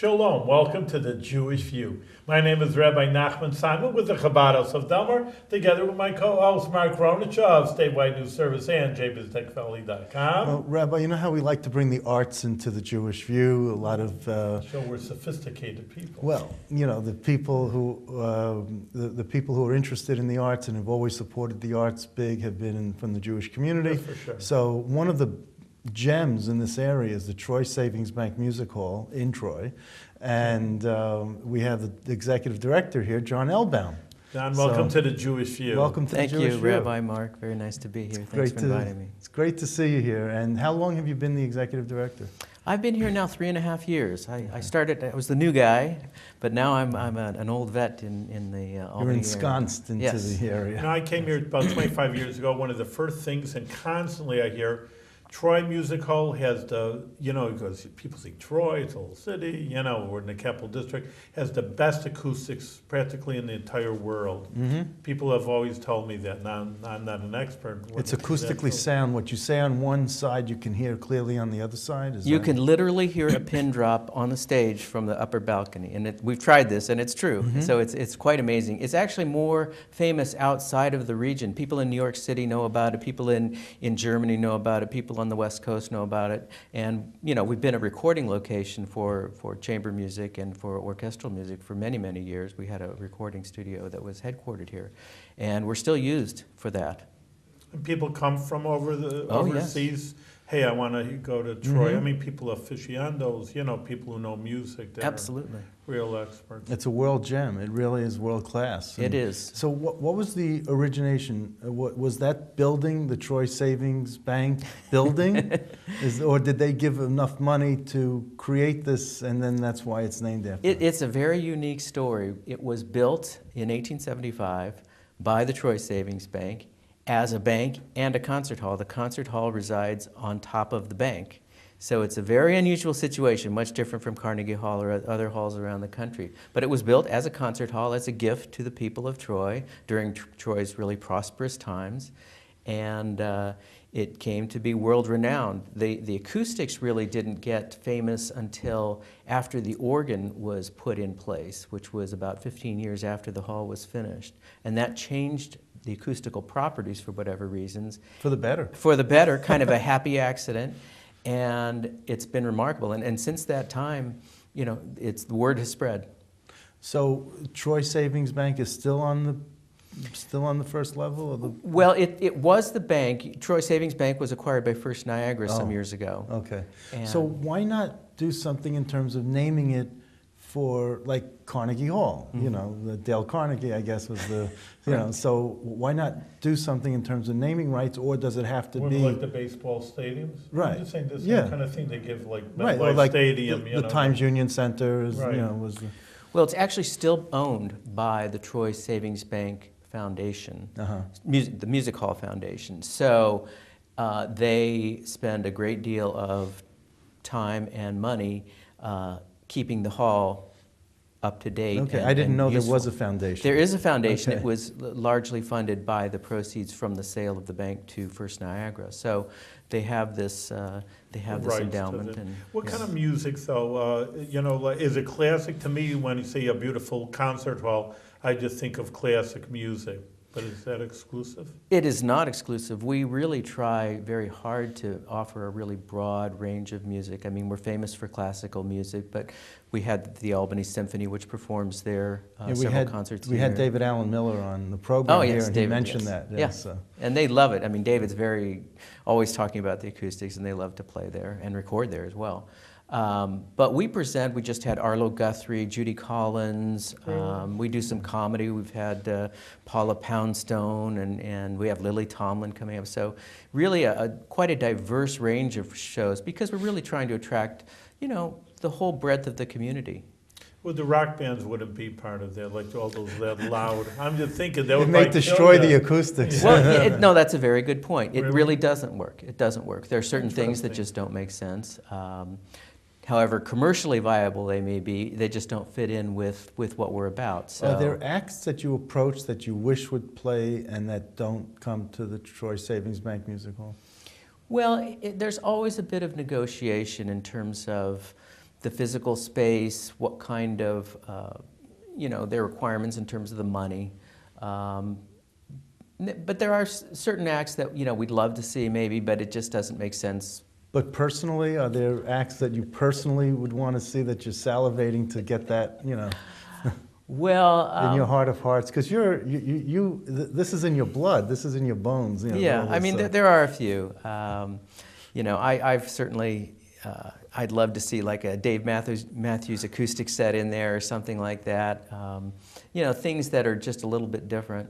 Shalom, welcome to the Jewish View. My name is Rabbi Nachman Simon with the Chabados of Delmar, together with my co-host Mark Ronich of Statewide News Service and jbiztechvalley.com. Well, Rabbi, you know how we like to bring the arts into the Jewish View? A lot of so we're sophisticated people. well, you know, the people who are interested in the arts and have always supported the arts big have been from the Jewish community. Yeah, for sure. So one of the gems in this area is the Troy Savings Bank Music Hall in Troy, and we have the executive director here, John Elbaum. John, welcome to the Jewish View. Welcome to Thank the Jewish you, View. Rabbi Mark. Very nice to be here. Thanks for inviting me. It's great to see you here. And how long have you been the executive director? I've been here now 3.5 years. I started, I was the new guy, but now I'm an old vet in the Albany You're ensconced area. into the area. You know, I came here about 25 years ago. One of the first things, and constantly I hear, Troy Music Hall has the, you know, because people say Troy, it's a little city, you know, we're in the capital district, has the best acoustics practically in the entire world. Mm-hmm. People have always told me that. Now, I'm not an expert. It's acoustically sound. What you say on one side, you can hear clearly on the other side? You can literally hear a pin drop on the stage from the upper balcony. And we've tried this, and it's true. Mm-hmm. So it's quite amazing. It's actually more famous outside of the region. People in New York City know about it. People in Germany know about it. People on the West Coast know about it. And, you know, we've been a recording location for chamber music and for orchestral music for many, many years. We had a recording studio that was headquartered here. And we're still used for that. And people come from overseas. Yes. Hey, I want to go to Troy. Mm-hmm. I mean, people aficionados, you know, people who know music. They're Absolutely. real experts. It's a world gem. It really is world class. It is. So what was the origination? What was that building, the Troy Savings Bank building? Or did they give enough money to create this and then that's why it's named after? It's a very unique story. It was built in 1875 by the Troy Savings Bank as a bank and a concert hall. The concert hall resides on top of the bank. So it's a very unusual situation, much different from Carnegie Hall or other halls around the country. But it was built as a concert hall, as a gift to the people of Troy during Troy's really prosperous times. And it came to be world-renowned. The acoustics really didn't get famous until after the organ was put in place, which was about 15 years after the hall was finished. And that changed the acoustical properties for whatever reasons. For the better. For the better, kind of a happy accident. And it's been remarkable. And since that time, you know, the word has spread. So Troy Savings Bank is still on the first level of the... Well, it was the bank. Troy Savings Bank was acquired by First Niagara some years ago. Okay. And so why not do something in terms of naming it for, like, Carnegie Hall? Mm-hmm. You know, the Dale Carnegie, I guess, was the, you know, so why not do something in terms of naming rights, or does it have to More be... like the baseball stadiums? Right. I'm just saying this Yeah. kind of thing they give, like Right, MetLife or like Stadium, the Times Union Center is, Right. you know, was... Well, it's actually still owned by the Troy Savings Bank Foundation, the Music Hall Foundation. So they spend a great deal of time and money keeping the hall up to date. Okay, I didn't know useful. there was a foundation. There is a foundation. Okay. It was largely funded by the proceeds from the sale of the bank to First Niagara. So they have this Rights to endowment. it. And What kind of music, though? You know, like, is it classic? To me, when you say a beautiful concert hall, I just think of classic music. But is that exclusive? It is not exclusive. We really try very hard to offer a really broad range of music. I mean, we're famous for classical music, but we had the Albany Symphony, which performs there several concerts a We had year. David Allen Miller on the program Oh, here, yes, and David, he mentioned yes. that. Yeah, Yes, so. and they love it. I mean, David's always talking about the acoustics, and they love to play there and record there as well. But we just had Arlo Guthrie, Judy Collins, we do some comedy. We've had Paula Poundstone, and we have Lily Tomlin coming up. So really quite a diverse range of shows, because we're really trying to attract, you know, the whole breadth of the community. Well, the rock bands wouldn't be part of that, like all those that loud. I'm just thinking that would It may might destroy kill the that. acoustics. Well, no, that's a very good point. It Really? really doesn't work. It doesn't work. There are certain things that Interesting. just don't make sense. However commercially viable they may be, they just don't fit in with what we're about. So Are there acts that you approach that you wish would play and that don't come to the Troy Savings Bank Music Hall? Well, there's always a bit of negotiation in terms of the physical space, what kind of, their requirements in terms of the money. But there are certain acts that, we'd love to see maybe, but it just doesn't make sense. But personally, are there acts that you personally would want to see that you're salivating to get that, Well, in your heart of hearts? Because this is in your blood, this is in your bones. Yeah, I mean, there are a few. I've certainly, I'd love to see like a Dave Matthews acoustic set in there or something like that. Things that are just a little bit different.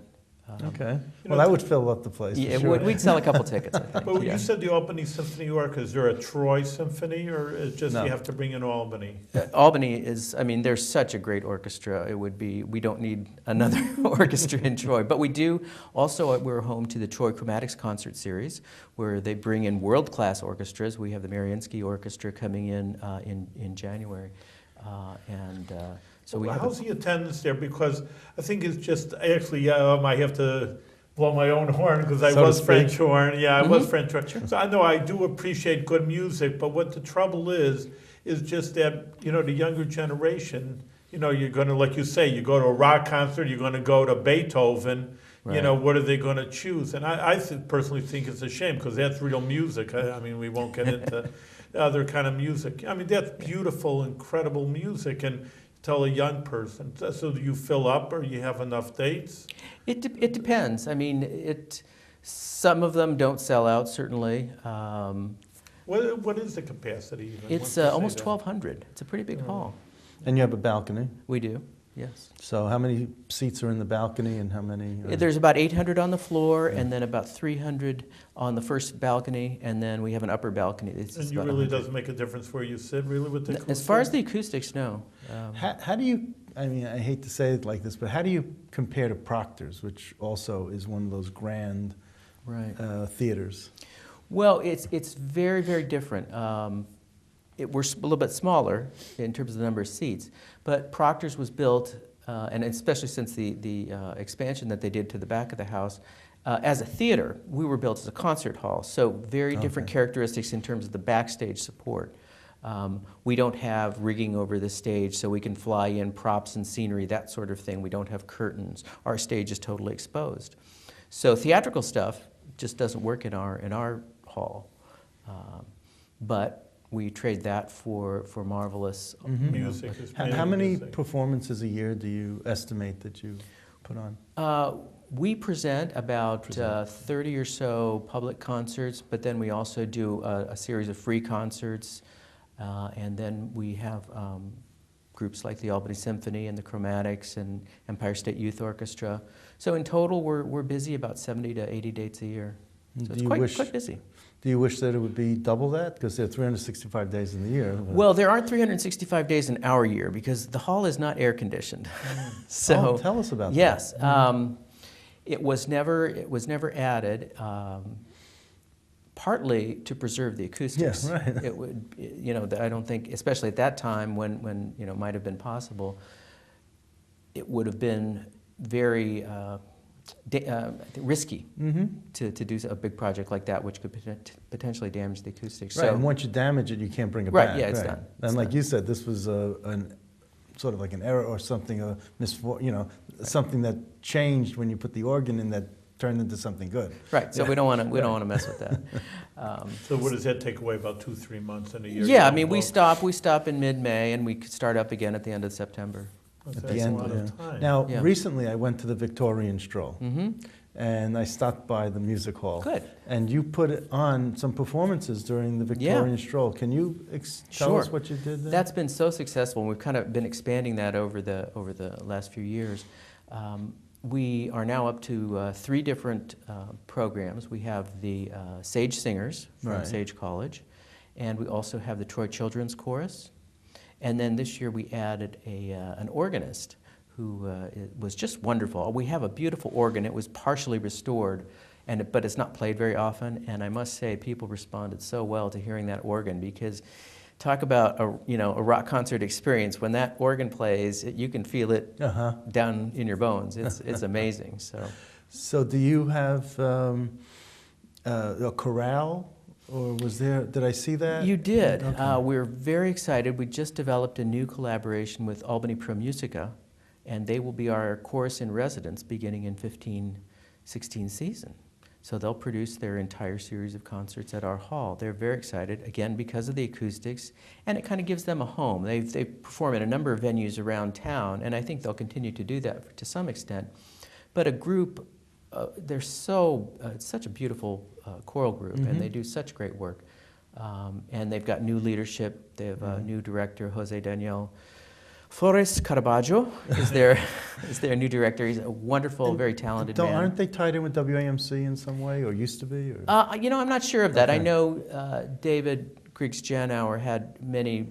Okay. Well, that would fill up the place. Yeah, for sure. we'd sell a couple tickets, I think. But yeah. you said the Albany Symphony Orchestra. Is there a Troy Symphony, or is just No. you have to bring in Albany? Albany is, they're such a great orchestra. It would be, we don't need another orchestra in Troy. But we do, also we're home to the Troy Chromatics Concert Series, where they bring in world-class orchestras. We have the Mariinsky Orchestra coming in January. So we have how's the attendance there? Because I think it's just, actually, I have to blow my own horn because I So to was speak. French horn. Yeah, I was French horn. Sure. So I know I do appreciate good music, but what the trouble is just that, the younger generation, you're going to, like you say, you go to a rock concert, you're going to go to Beethoven, Right. What are they going to choose? And I personally think it's a shame because that's real music. I mean, we won't get into other kind of music. I mean, that's beautiful, incredible music. And tell a young person, so do you fill up or you have enough dates? It depends. I mean, some of them don't sell out, certainly. What is the capacity even? It's almost 1,200. It's a pretty big hall. And you have a balcony. We do, yes. So how many seats are in the balcony and how many? There's about 800 on the floor, and then about 300 on the first balcony, and then we have an upper balcony. And you really doesn't make a difference where you sit, really, with the acoustics? As far as the acoustics, no. How do you, I mean, I hate to say it like this, but how do you compare to Proctor's, which also is one of those grand Right. theaters? Well, it's very, very different. We're a little bit smaller in terms of the number of seats, but Proctor's was built, and especially since the expansion that they did to the back of the house, as a theater. We were built as a concert hall, so very different characteristics in terms of the backstage support. We don't have rigging over the stage, so we can fly in props and scenery, that sort of thing. We don't have curtains. Our stage is totally exposed. So theatrical stuff just doesn't work in our hall. But we trade that for marvelous music. How many performances a year do you estimate that you put on? We present about 30 or so public concerts, but then we also do a series of free concerts, and then we have groups like the Albany Symphony and the Chromatics and Empire State Youth Orchestra. So in total, we're busy about 70 to 80 dates a year. So it's quite busy. Do you wish that it would be double that? Because there are 365 days in the year. Well, there aren't 365 days in our year because the hall is not air conditioned. So tell us about that. Yes, it was never added. Partly to preserve the acoustics. Yeah, right. It would, I don't think, especially at that time when it might have been possible, it would have been very risky to do a big project like that, which could potentially damage the acoustics. Right, So, and once you damage it, you can't bring it Right, back. yeah, it's done. And like you said, this was sort of like an error or something, something that changed when you put the organ in that turned into something good. Right, so we don't want to mess with that. So what does that take away, about 2-3 months in a year? Yeah, I mean, we stop in mid-May and we could start up again at the end of September. At That's the a end, lot of time. Now, Yeah. recently I went to the Victorian Stroll, and I stopped by the music hall. Good. And you put on some performances during the Victorian Stroll. Can you tell us what you did there? That's been so successful, and we've kind of been expanding that over the last few years. We are now up to 3 different programs. We have the Sage Singers from Sage College, and we also have the Troy Children's Chorus. And then this year we added an organist who was just wonderful. We have a beautiful organ. It was partially restored, but it's not played very often. And I must say, people responded so well to hearing that organ, because talk about a rock concert experience. When that organ plays, you can feel it down in your bones. It's amazing. So do you have a chorale or was there? Did I see that? You did. Okay. We're very excited. We just developed a new collaboration with Albany Pro Musica, and they will be our chorus in residence beginning in 15-16 season. So they'll produce their entire series of concerts at our hall. They're very excited, again, because of the acoustics, and it kind of gives them a home. They perform in a number of venues around town, and I think they'll continue to do that to some extent. But a group, it's such a beautiful choral group, and they do such great work. And they've got new leadership. They have a new director, Jose Daniel Flores Caraballo is their new director. He's a wonderful, very talented man. Aren't they tied in with WAMC in some way, or used to be? Or? You know, I'm not sure of that. Okay. I know David Griggs-Janauer had many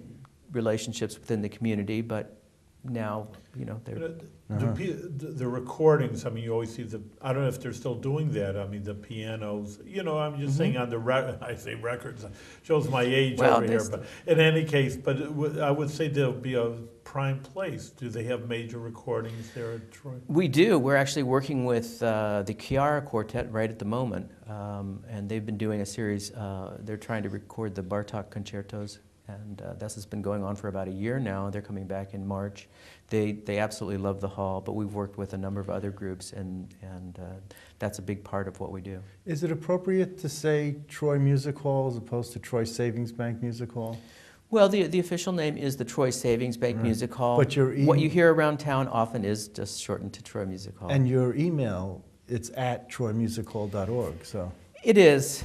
relationships within the community, but now, you know, they're... The recordings, I mean, you always see I don't know if they're still doing that. I mean, the pianos, you know, I'm just saying on the I say records, shows my age over here. But in any case, I would say there'll be a prime place. Do they have major recordings there at Troy? We do. We're actually working with the Chiara Quartet right at the moment, and they've been doing a series. They're trying to record the Bartok concertos, and this has been going on for about a year now. They're coming back in March. They absolutely love the hall, but we've worked with a number of other groups, and that's a big part of what we do. Is it appropriate to say Troy Music Hall as opposed to Troy Savings Bank Music Hall? Well, the official name is the Troy Savings Bank Music Hall. But what you hear around town often is just shortened to Troy Music Hall. And your email, it's at troymusichall.org, so. It is.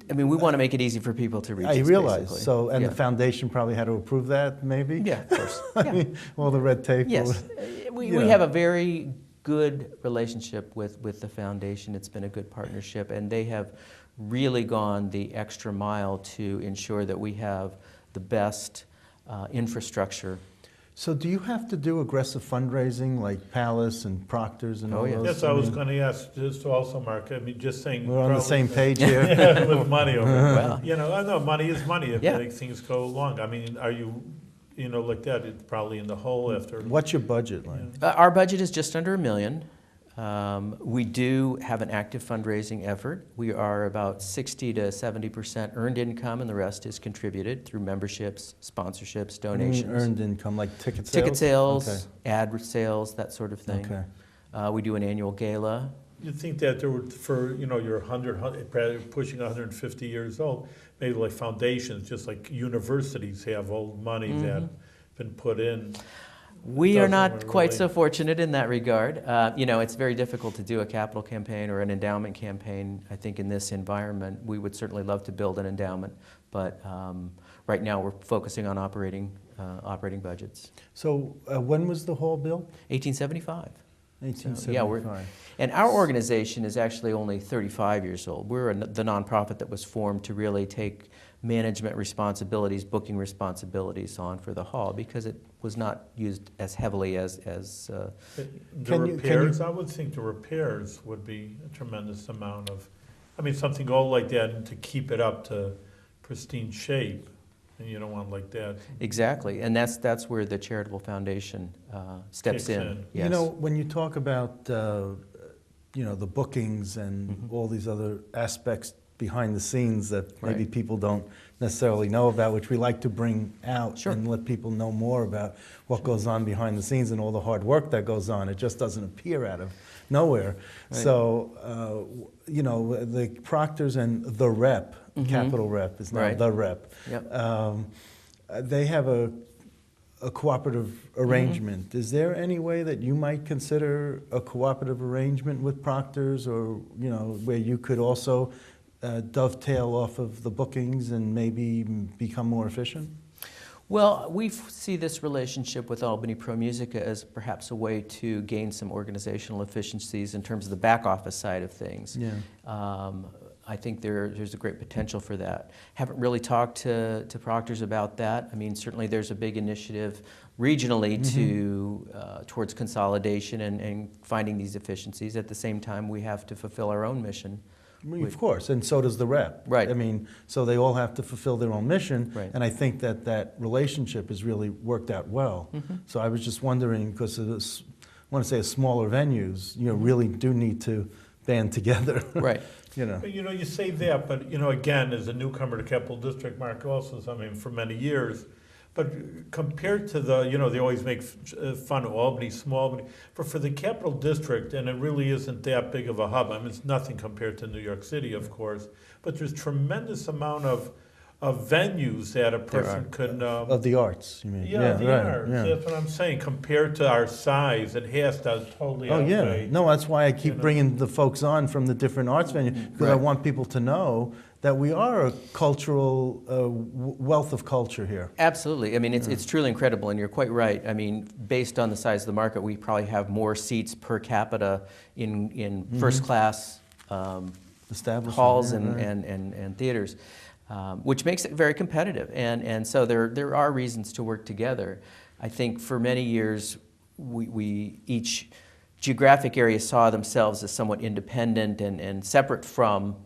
I mean, we want to make it easy for people to reach us. I realize. Basically. So, and the foundation probably had to approve that, maybe? Yeah, of course. I mean, all the red tape. Yes. We have a very good relationship with the foundation. It's been a good partnership, and they have really gone the extra mile to ensure that we have the best infrastructure. So do you have to do aggressive fundraising like Palace and Proctor's and all those? Yes, I was going to ask, just also, Mark, I mean, just saying... We're on the same page here. Yeah, with money over it. Well, you know, I know money is money if things go along. I mean, are you, you know, like that, it's probably in the hole after... What's your budget like? Our budget is just under $1 million. We do have an active fundraising effort. We are about 60 to 70% earned income, and the rest is contributed through memberships, sponsorships, donations. Earned income, like ticket sales? Ticket sales, okay. ad sales, that sort of thing. Okay. We do an annual gala. You'd think that there would, for, you know, you're pushing 150 years old, maybe like foundations, just like universities have old money that been put in. We are not quite so fortunate in that regard. You know, it's very difficult to do a capital campaign or an endowment campaign. I think in this environment, we would certainly love to build an endowment, but right now we're focusing on operating budgets. So when was the hall built? 1875. 1875. So, and our organization is actually only 35 years old. We're the nonprofit that was formed to really take management responsibilities, booking responsibilities on for the hall, because it was not used as heavily as the repairs. I would think the repairs would be a tremendous amount of, I mean, something old like that, and to keep it up to pristine shape, and you don't want like that. Exactly, and that's where the charitable foundation steps in. Yes. You know, when you talk about you know, the bookings and all these other aspects behind the scenes that maybe people don't necessarily know about, which we like to bring out and let people know more about what goes on behind the scenes and all the hard work that goes on. It just doesn't appear out of nowhere. So, you know, the Proctors and the Rep, Capital Rep is now the Rep. Yep. They have a cooperative arrangement. Is there any way that you might consider a cooperative arrangement with Proctors, or, you know, where you could also dovetail off of the bookings and maybe become more efficient? Well, we see this relationship with Albany Pro Musica as perhaps a way to gain some organizational efficiencies in terms of the back office side of things. Yeah. I think there's a great potential for that. Haven't really talked to Proctors about that. I mean, certainly there's a big initiative regionally towards consolidation and finding these efficiencies. At the same time, we have to fulfill our own mission. Of course, and so does the Rep. Right. I mean, so they all have to fulfill their own mission, right. And I think that relationship has really worked out well. So I was just wondering, because I want to say smaller venues, you know, really do need to band together. Right. You know. But, you say that, but, again, as a newcomer to Capital District, Mark also, for many years, but compared to they always make fun of Albany, small Albany, but for the Capital District, and it really isn't that big of a hub, it's nothing compared to New York City, of course, but there's tremendous amount of venues that a person could... Of the arts, you mean? Yeah, the right, arts, yeah. that's what I'm saying, compared to our size, it has to totally Oh, yeah. outweigh. No, that's why I keep bringing the folks on from the different arts venues, because I Right. want people to know that we are a cultural, wealth of culture here. Absolutely. It's truly incredible, and you're quite right. Based on the size of the market, we probably have more seats per capita in first-class Establishment, halls yeah, and, right. and theaters, which makes it very competitive. And so there are reasons to work together. I think for many years, we each geographic area saw themselves as somewhat independent and separate from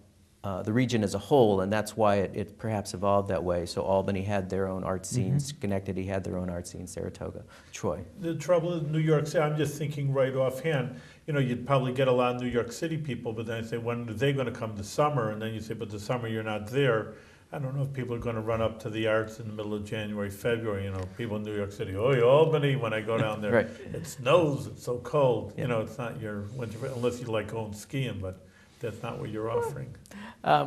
the region as a whole, and that's why it perhaps evolved that way. So Albany had their own art scene, Schenectady had their own art scene, Saratoga, Troy. The trouble is New York City, I'm just thinking right offhand, you'd probably get a lot of New York City people, but then I say, when are they going to come to summer? And then you say, but the summer you're not there. I don't know if people are going to run up to the arts in the middle of January, February, people in New York City, Albany, when I go down there, Right. it snows, it's so cold. Yeah. It's not your winter, unless you like going skiing, but that's not what you're offering.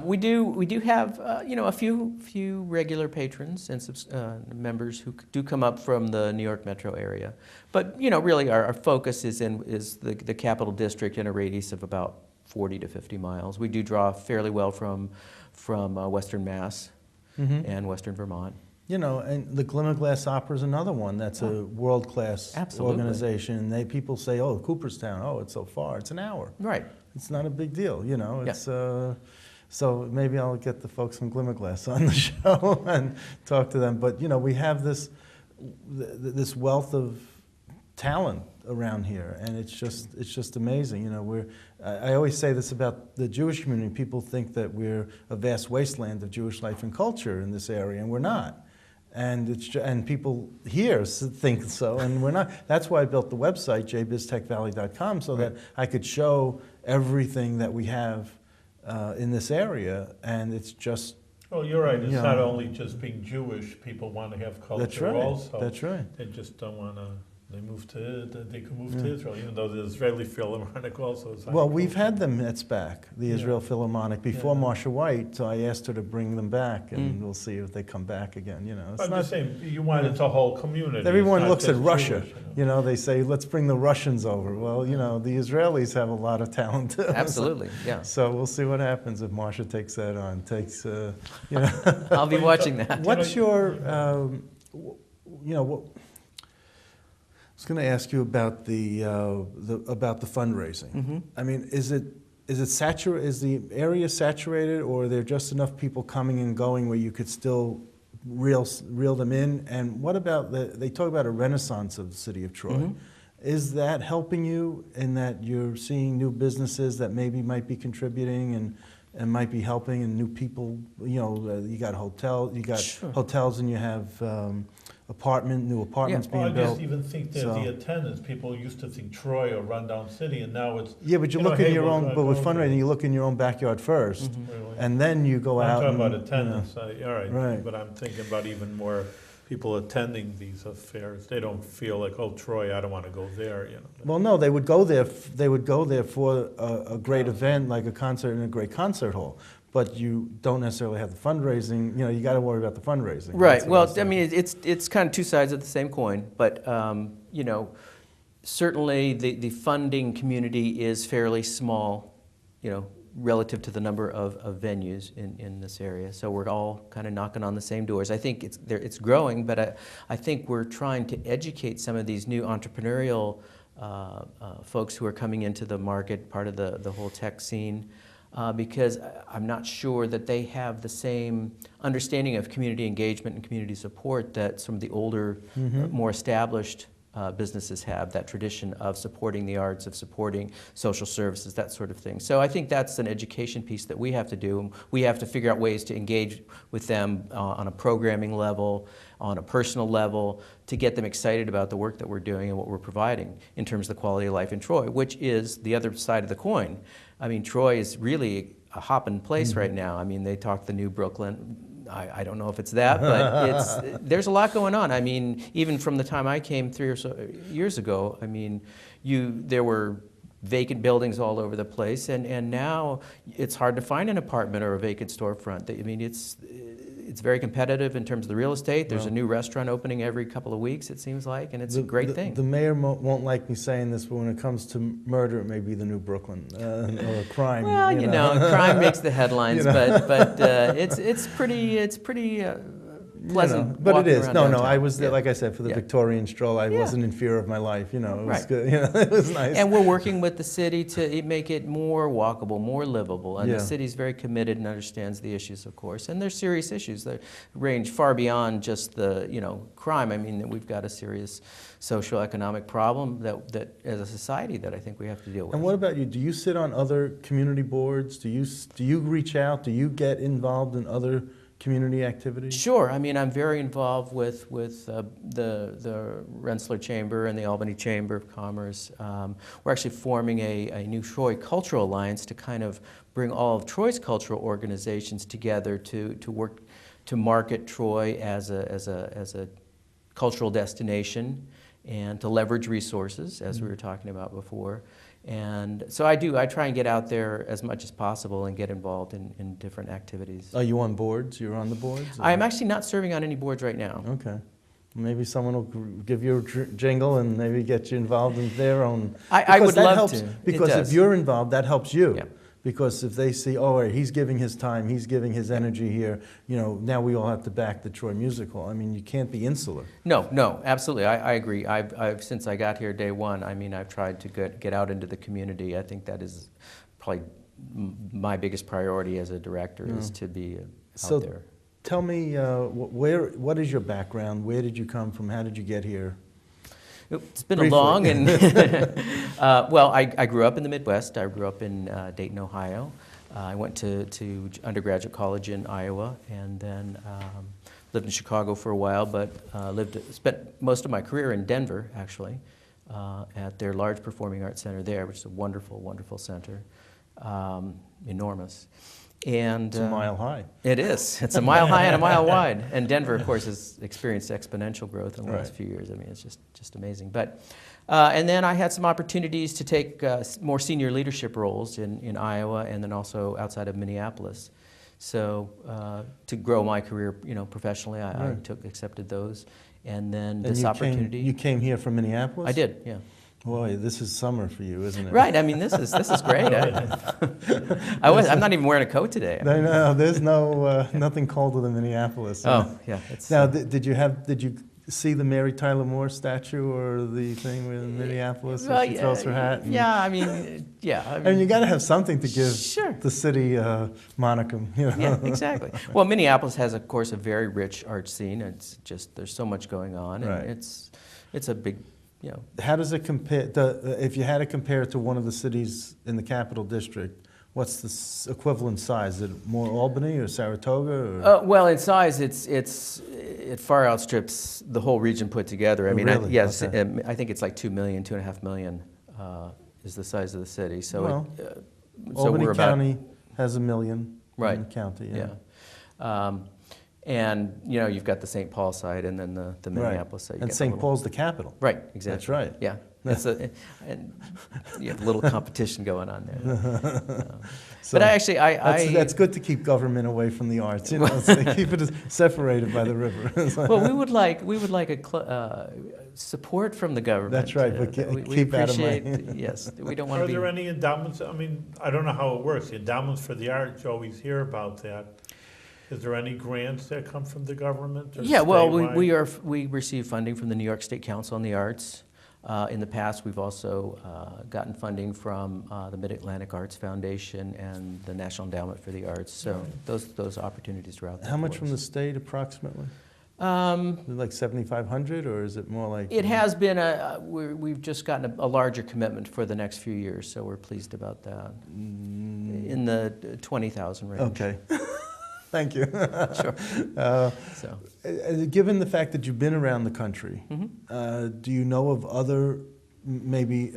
We do have a few regular patrons and members who do come up from the New York metro area, but really our focus is the Capital District in a radius of about 40 to 50 miles. We do draw fairly well from Western Mass and Western Vermont. And the Glimmer Glass Opera is another one that's a world-class Absolutely. organization. People say, Cooperstown, it's so far, it's an hour. Right. It's not a big deal, It's so maybe I'll get the folks from Glimmer Glass on the show and talk to them. But we have this wealth of talent around here, and it's just amazing. I always say this about the Jewish community. People think that we're a vast wasteland of Jewish life and culture in this area, and we're not. And people here think so, and we're not. That's why I built the website, jbiztechvalley.com, so that I could show everything that we have in this area, and it's just... Well, you're right. It's not only just being Jewish. People want to have culture That's right. also. That's right. They just don't want to... They can move to Israel, even though the Israeli Philharmonic also is... Well, we've had them at SPAC, the Israel Philharmonic, before Yeah. Marsha White, so I asked her to bring them back, and we'll see if they come back again, It's I'm not, just saying, you want it's a whole community. everyone it's not looks at just Russia, Jewish, they say, let's bring the Russians over. Well, the Israelis have a lot of talent, too. Absolutely, yeah. So we'll see what happens if Marsha takes that on, I'll be watching that. What's your, what... I was going to ask you about the fundraising. Is the area saturated, or are there just enough people coming and going where you could still reel them in? And what about they talk about a renaissance of the city of Troy. Is that helping you in that you're seeing new businesses that maybe might be contributing and might be helping, and new people? You got hotels, and you have new apartments Well, being I built. just even think that So- the attendance, people used to think Troy, a rundown city, and now it's... Yeah, but you look in your own. But with fundraising, you look in your own backyard first, Really. and then you go I'm out. talking about and, attendance, all right. Right. But I'm thinking about even more people attending these affairs. They don't feel like, Troy, I don't want to go there, Well, no, they would go there. They would go there for a great event like a concert in a great concert hall. But you don't necessarily have the fundraising. You got to worry about the fundraising. Right. That's what Well, I'm saying. it's kind of two sides of the same coin. But certainly the funding community is fairly small, relative to the number of venues in this area. So we're all kind of knocking on the same doors. I think it's growing, but I think we're trying to educate some of these new entrepreneurial folks who are coming into the market, part of the whole tech scene. Because I'm not sure that they have the same understanding of community engagement and community support that some of the older, more established businesses have, that tradition of supporting the arts, of supporting social services, that sort of thing. So I think that's an education piece that we have to do. We have to figure out ways to engage with them on a programming level, on a personal level, to get them excited about the work that we're doing and what we're providing in terms of the quality of life in Troy, which is the other side of the coin. I mean, Troy is really a hopping place right now. I mean, they talk the new Brooklyn. I don't know if it's that, but there's a lot going on. I mean, even from the time I came 3 or so years ago, I mean, there were vacant buildings all over the place, and now it's hard to find an apartment or a vacant storefront. I mean, it's very competitive in terms of the real estate. There's a new restaurant opening every couple of weeks, it seems like, and it's a great thing. The mayor won't like me saying this, but when it comes to murder, it may be the new Brooklyn, or crime. Well, you know, crime makes the headlines, but it's pretty pleasant. But it is. No, downtown. I was there, Yeah. like I said, for the Yeah. Victorian stroll. I Yeah. wasn't in fear of my life. You know, it was Right. good. You know, it was nice. And we're working with the city to make it more walkable, more livable. And Yeah. the city's very committed and understands the issues, of course. And they're serious issues that range far beyond just the, crime. I mean, we've got a serious social economic problem that as a society that I think we have to deal with. And what about you? Do you sit on other community boards? Do you reach out? Do you get involved in other community activities? Sure. I mean, I'm very involved with the Rensselaer Chamber and the Albany Chamber of Commerce. We're actually forming a new Troy Cultural Alliance to kind of bring all of Troy's cultural organizations together to work to market Troy as a cultural destination and to leverage resources, as we were talking about before. And so I try and get out there as much as possible and get involved in different activities. Are you on boards? You're on the boards? Or? I'm actually not serving on any boards right now. Okay. Maybe someone will give you a jingle and maybe get you involved in their own. I would that love helps, to. It Because does. if you're involved, that helps you. Yeah. Because if they see, oh, he's giving his time, he's giving his energy here, now we all have to back the Troy Music Hall. I mean, you can't be insular. No, absolutely. I agree. I've since I got here day one, I mean, I've tried to get out into the community. I think that is probably my biggest priority as a director is to be out there. Tell me, what is your background? Where did you come from? How did you get here? It's been Briefly. a long and well, I grew up in the Midwest. I grew up in Dayton, Ohio. I went to undergraduate college in Iowa, and then lived in Chicago for a while, but spent most of my career in Denver, actually, at their large performing arts center there, which is a wonderful, wonderful center, enormous. And It's a mile high. it is. It's a mile high and a mile wide. And Denver, of course, has experienced exponential growth in the last Right. few years. I mean, it's just amazing. But and then I had some opportunities to take more senior leadership roles in Iowa and then also outside of Minneapolis. So to grow my career, professionally, I accepted those. And then this opportunity. You came here from Minneapolis? I did, yeah. Boy, this is summer for you, isn't it? Right. I mean, this is great. I'm not even wearing a coat today. No, there's nothing colder than Minneapolis. Oh, yeah. It's, Now, did you see the Mary Tyler Moore statue or the thing with Minneapolis where she throws her hat? Yeah, I mean, yeah. I mean, you got to have something to give Sure. the city monicum. Yeah, exactly. Well, Minneapolis has, of course, a very rich art scene. It's just there's so much going on, and Right. it's a big, How does it compare? If you had to compare it to one of the cities in the Capital District, what's the equivalent size? Is it more Albany or Saratoga? Or? Well, in size, it far outstrips the whole region put together. I mean, Really? yes, Okay. I think it's like 2.5 million is the size of the city. So, Well, so Albany we're about, County has 1 million. Right. In the county, yeah. And you've got the St. Paul side, and then the Minneapolis side. You And got St. the Paul's the capital. Right, exactly. That's right. Yeah, and you have a little competition going on there. So But that's good to keep government away from the arts. Keep it separated by the river. Well, we would like support from the government. That's right, but we keep out of my- appreciate. Yes, we don't want Are to be. there any endowments? I mean, I don't know how it works. The endowments for the arts, you always hear about that. Is there any grants that come from the government? Or Yeah, well, statewide? we receive funding from the New York State Council on the Arts. In the past, we've also gotten funding from the Mid-Atlantic Arts Foundation and the National Endowment for the Arts. So those opportunities are out there. How much for from us. the state approximately? Is it like 7,500, or is it more like? It has been we've just gotten a larger commitment for the next few years, so we're pleased about that. In the 20,000 range. Okay. Thank you. Sure. So. Given the fact that you've been around the country, do you know of other maybe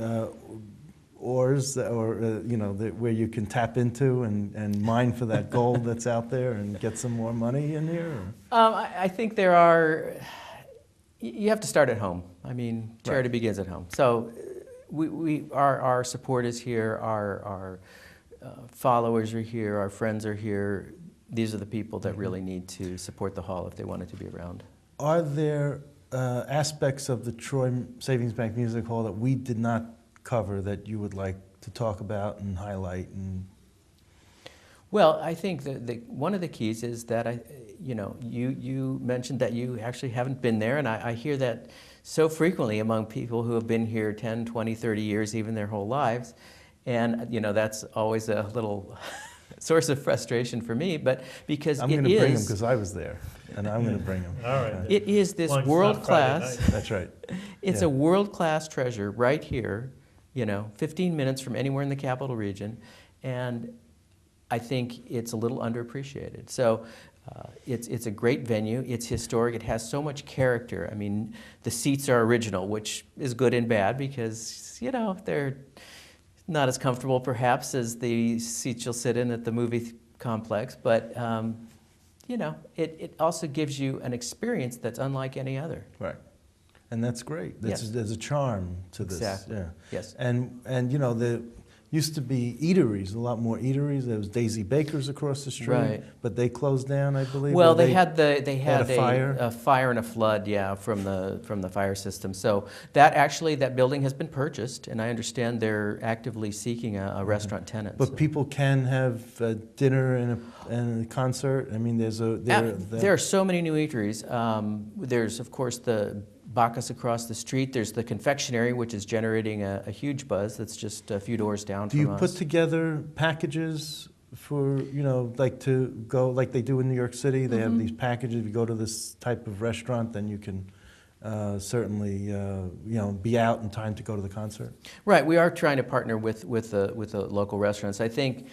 ores or where you can tap into and mine for that gold that's out there and get some more money in here? I think there are. You have to start at home. I mean, charity begins at home. So, our support is here. Our followers are here. Our friends are here. These are the people that really need to support the hall if they want it to be around. Are there aspects of the Troy Savings Bank Music Hall that we did not cover that you would like to talk about and highlight? Well, I think that one of the keys is that you mentioned that you actually haven't been there, and I hear that so frequently among people who have been here 10, 20, 30 years, even their whole lives, and that's always a little source of frustration for me, but because I'm going to bring them because I was there, and I'm going to bring them. All right. It is this world-class. That's right. It's a world-class treasure right here. 15 minutes from anywhere in the capital region, and I think it's a little underappreciated. So it's a great venue. It's historic. It has so much character. I mean, the seats are original, which is good and bad because they're not as comfortable perhaps as the seats you'll sit in at the movie complex, but it also gives you an experience that's unlike any other. Right. And that's great. There's a charm to this. Exactly. Yeah. Yes. And there used to be eateries, a lot more eateries. There was Daisy Baker's across the street, right. But they closed down, I believe. Well, they had a fire. A fire and a flood, from the fire system. So that building has been purchased, and I understand they're actively seeking a restaurant tenant. But people can have dinner and a concert. I mean, there are so many new eateries. There's of course the Bacchus across the street. There's the confectionery, which is generating a huge buzz. That's just a few doors down from us. Do you put together packages for, like to go, like they do in New York City? They have these packages. If you go to this type of restaurant, then you can certainly, be out in time to go to the concert. Right. We are trying to partner with the local restaurants. I think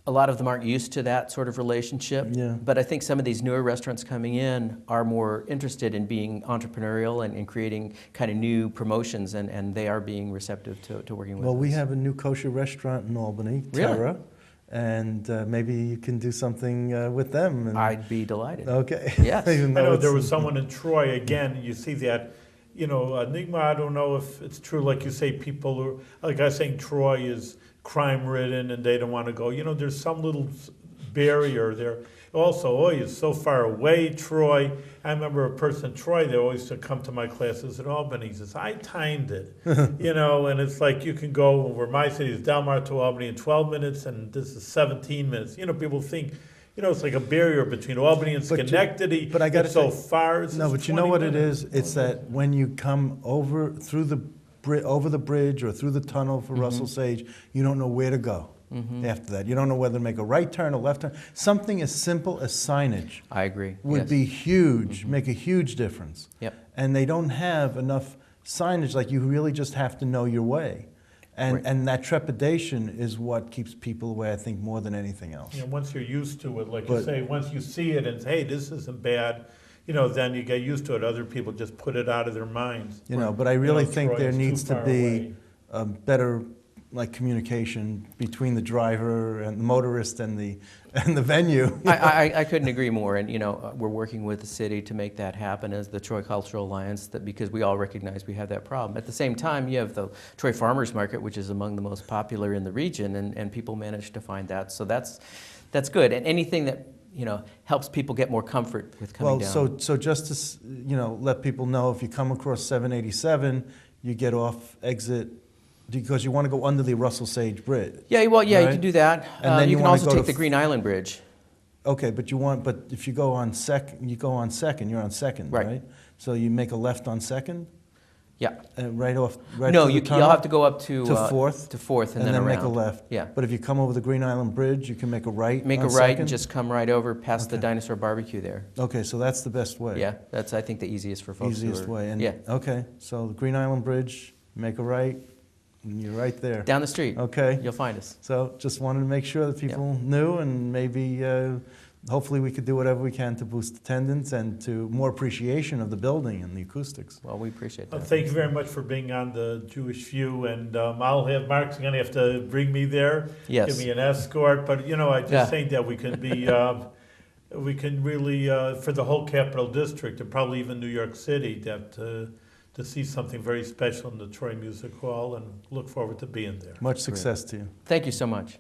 a lot of them aren't used to that sort of relationship, but I think some of these newer restaurants coming in are more interested in being entrepreneurial and creating kind of new promotions, and they are being receptive to working with us. Well, we have a new kosher restaurant in Albany, Terra, and maybe you can do something with them. I'd be delighted. Okay. Yes. I know there was someone in Troy, again, you see that, Enigma, I don't know if it's true, like you say, people are, like I was saying, Troy is crime-ridden and they don't want to go. There's some little barrier there. Also, it's so far away, Troy. I remember a person in Troy, they always used to come to my classes at Albany. He says, I timed it, and it's like you can go, where my city is Delmar to Albany in 12 minutes, and this is 17 minutes. People think, it's like a barrier between Albany and Schenectady. But I got so far. No, but you know what it is? It's that when you come over the bridge or through the tunnel for Russell Sage, you don't know where to go after that. You don't know whether to make a right turn, a left turn. Something as simple as signage. I agree. Would be huge, make a huge difference. Yep. And they don't have enough signage. Like, you really just have to know your way. And that trepidation is what keeps people away, I think, more than anything else. Once you're used to it, like you say, once you see it and say, hey, this isn't bad, then you get used to it. Other people just put it out of their minds. But I really think Troy there is needs too to far be away. a better communication between the driver and the motorist and the venue. I couldn't agree more, and we're working with the city to make that happen as the Troy Cultural Alliance, because we all recognize we have that problem. At the same time, you have the Troy Farmers Market, which is among the most popular in the region, and people manage to find that, so that's good. And anything that helps people get more comfort with coming down. Well, so just to let people know, if you come across 787, you get off exit because you want to go under the Russell Sage Bridge. Yeah, well, yeah, right? You can do that. And then you can also take the Green Island Bridge. Okay, but if you go on second, you're on second, right? So you make a left on second? Yeah. Right off, right No, to the you'll tunnel? have to go up to To Fourth? to Fourth, and And then around. make a left? Yeah. But if you come over the Green Island Bridge, you can make a right Make a on right Second? and just come right over past the Okay. Dinosaur Barbecue there. Okay, so that's the best way? Yeah, that's, I think, the easiest for folks who Easiest are- way? And Yeah, okay, so the Green Island Bridge, make a right, and you're right there. down the street. Okay. You'll find us. So just wanted to make sure that people knew, and maybe, hopefully we could do whatever we can to boost attendance and to more appreciation of the building and the acoustics. Well, we appreciate that. Thank you very much for being on the Jewish View, and I'll have, Mark's gonna have to bring me there. Yes. Give me an escort, but I Yeah. just think that we can be, we can really, for the whole Capital District, and probably even New York City, that, to see something very special in the Troy Music Hall, and look forward to being there. Much success to you. Thank you so much.